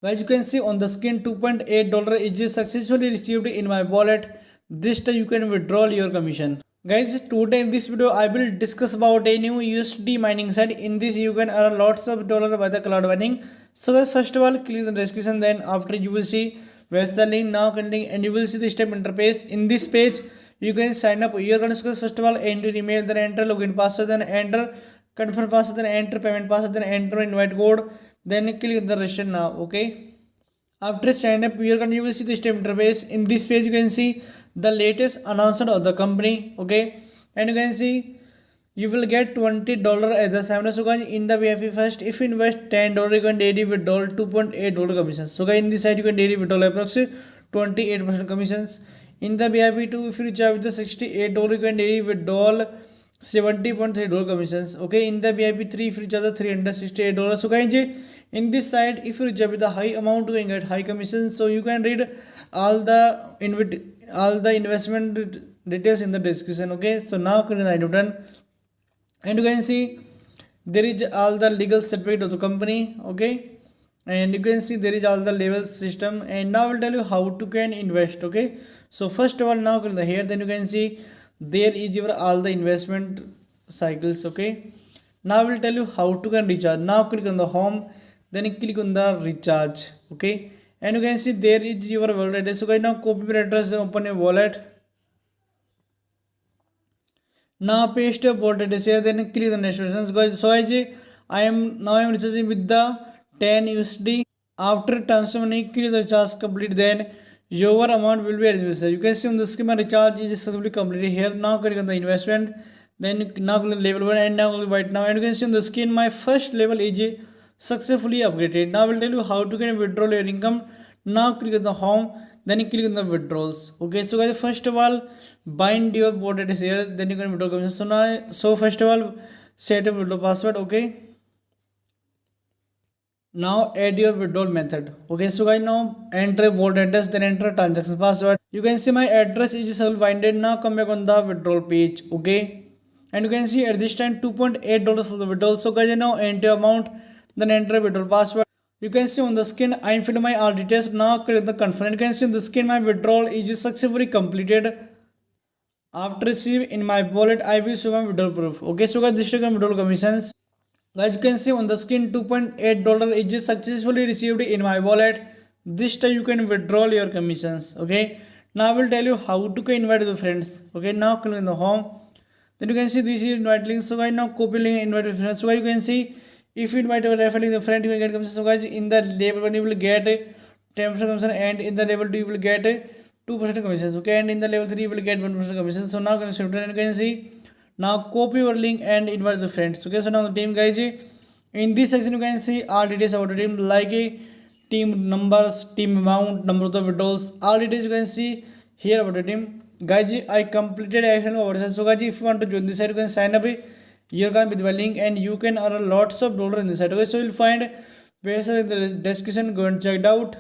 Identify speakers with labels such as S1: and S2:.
S1: Guys, you can see on the screen $2.8 is successfully received in my wallet. This time you can withdraw your commission. Guys, today in this video I will discuss about a new USD mining site. In this you can earn lots of dollar by the cloud mining. So guys, first of all click the description, then after you will see where's the link, now clicking, and you will see the step interface. In this page you can sign up your credentials. First of all enter your email, then enter login password, then enter confirm password, then enter payment password, then enter invite code, then click the register now. Okay, after sign up you will see the step interface. In this page you can see the latest announcement of the company. Okay, and you can see you will get $20 as the salary. So guys, in the VIP first, if you invest $10 you can daily withdraw $2.8 commissions. So guys, in this side you can daily withdraw approximately 28% commissions. In the VIP 2, if you recharge with the $68 you can daily withdraw $70.3 commissions. Okay, in the VIP 3, if you recharge the $368. So guys, in this side if you recharge with the high amount you can get high commissions. So you can read all the investment details in the description. Okay, so now click on the button, and you can see there is all the legal certificate of the company. Okay, and you can see there is all the level system, and now I will tell you how to can invest. Okay, so first of all now click the here, then you can see there is your all the investment cycles. Okay, now I will tell you how to can recharge. Now click on the home, then you click on the recharge. Okay, and you can see there is your wallet address. So guys, now copy your address, then open your wallet. Now paste your wallet address here, then click the next button. Guys, so I am recharging with the 10 USD. After transfer money, click the recharge complete, then your amount will be administered. You can see on the screen my recharge is successfully completed here. Now click on the investment, then now click level 1, and now click right now, and you can see on the screen my first level is successfully upgraded. Now I will tell you how to can withdraw your income. Now click on the home, then you click on the withdrawals. Okay, so guys, first of all bind your wallet address here, then you can withdraw commission. So first of all set a withdraw password. Okay, now add your withdrawal method. Okay, so guys, now enter wallet address, then enter transaction password. You can see my address is self binded. Now come back on the withdrawal page. Okay, and you can see at this time $2.8 for the withdrawal. So guys, now enter amount, then enter withdrawal password. You can see on the screen I am filled my all details. Now click the confirm. You can see on the screen my withdrawal is successfully completed. After receiving in my wallet I will show my withdrawal proof. Okay, so guys, this is withdrawal commissions. Guys, you can see on the screen $2.8 is successfully received in my wallet. This time you can withdraw your commissions. Okay, now I will tell you how to invite the friends. Okay, now click on the home, then you can see this is invite link. So guys, now copy link, invite your friends. So guys, you can see if you invite your referring the friend you can get commission. So guys, in the level 1 you will get 10% commission, and in the level 2 you will get 2% commissions. Okay, and in the level 3 you will get 1% commission. So now you can see now copy your link and invite the friends. Okay, so now the team guys, in this section you can see all details about the team, like team numbers, team amount, number of the withdrawals, all details you can see here about the team. Guys, I completed action over. So guys, if you want to join this site you can sign up your account with my link, and you can earn lots of dollar in this site. Okay, so you'll find website in the description, go and check it out.